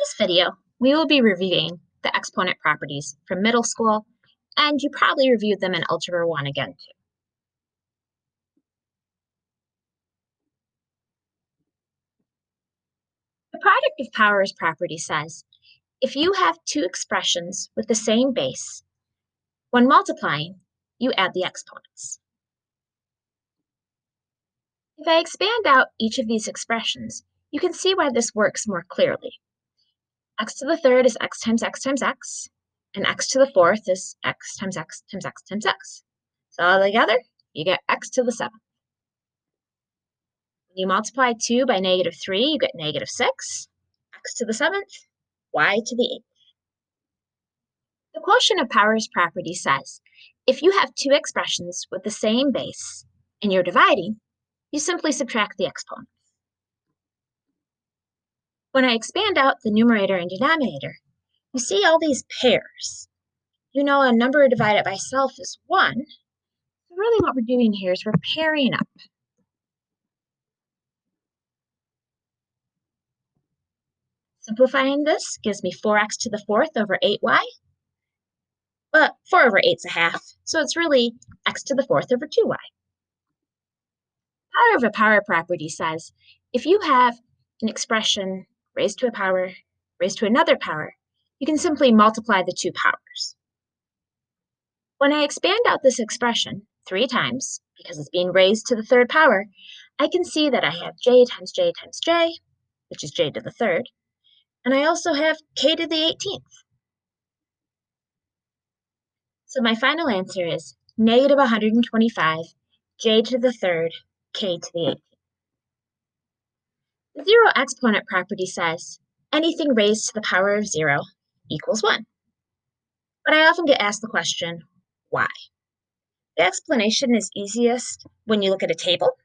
this video, we will be reviewing the exponent properties from middle school, and you probably reviewed them in Algebra 1 again too. The product of powers property says, if you have two expressions with the same base, when multiplying, you add the exponents. If I expand out each of these expressions, you can see why this works more clearly. X to the third is x times x times x, and x to the fourth is x times x times x times x. So all together, you get x to the seventh. When you multiply 2 by -3, you get -6, x to the seventh, y to the eighth. The quotient of powers property says, if you have two expressions with the same base and you're dividing, you simply subtract the exponents. When I expand out the numerator and denominator, you see all these pairs. You know a number divided by itself is 1. So really what we're doing here is we're pairing up. Simplifying this gives me 4x to the fourth over 8y. But 4 over 8 is a half, so it's really x to the fourth over 2y. Power of a power property says, if you have an expression raised to a power, raised to another power, you can simply multiply the two powers. When I expand out this expression 3 times, because it's being raised to the third power, I can see that I have j times j times j, which is j to the third, and I also have k to the 18th. So my final answer is -125, j to the third, k to the 18th. The zero exponent property says anything raised to the power of 0 equals 1. But I often get asked the question, why? The explanation is easiest when you look at a table.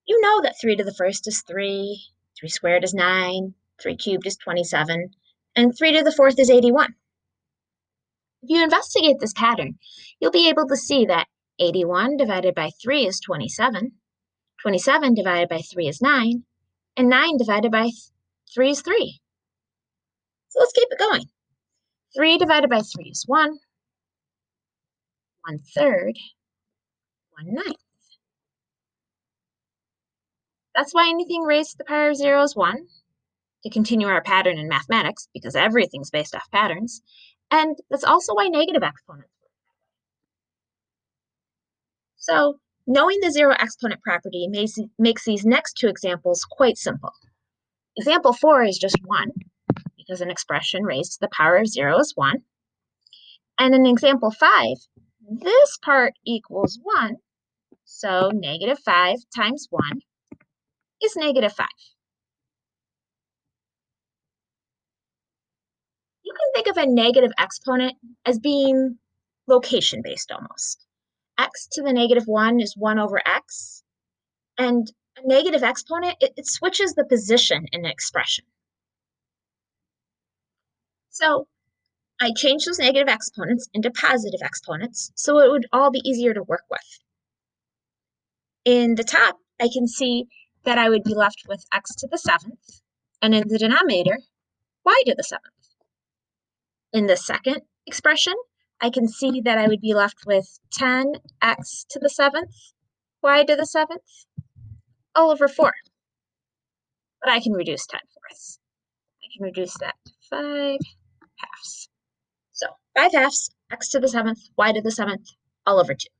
You know that 3 to the first is 3, 3 squared is 9, 3 cubed is 27, and 3 to the fourth is 81. If you investigate this pattern, you'll be able to see that 81 divided by 3 is 27, 27 divided by 3 is 9, and 9 divided by 3 is 3. So let's keep it going. 3 divided by 3 is 1, 1/3, 1/9. That's why anything raised to the power of 0 is 1, to continue our pattern in mathematics, because everything's based off patterns. And that's also why negative exponents work. So knowing the zero exponent property makes these next two examples quite simple. Example 4 is just 1, because an expression raised to the power of 0 is 1. And in example 5, this part equals 1, so -5 times 1 is -5. You can think of a negative exponent as being location-based almost. X to the -1 is 1 over x, and a negative exponent, it switches the position in an expression. So I changed those negative exponents into positive exponents, so it would all be easier to work with. In the top, I can see that I would be left with x to the 7th, and in the denominator, y to the 7th. In the second expression, I can see that I would be left with 10x to the 7th, y to the 7th, all over 4. But I can reduce 10/4. I can reduce that to 5/2. So 5/2, x to the 7th, y to the 7th, all over 2.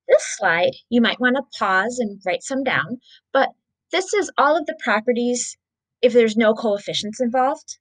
This slide, you might want to pause and write some down, but this is all of the properties if there's no coefficients involved.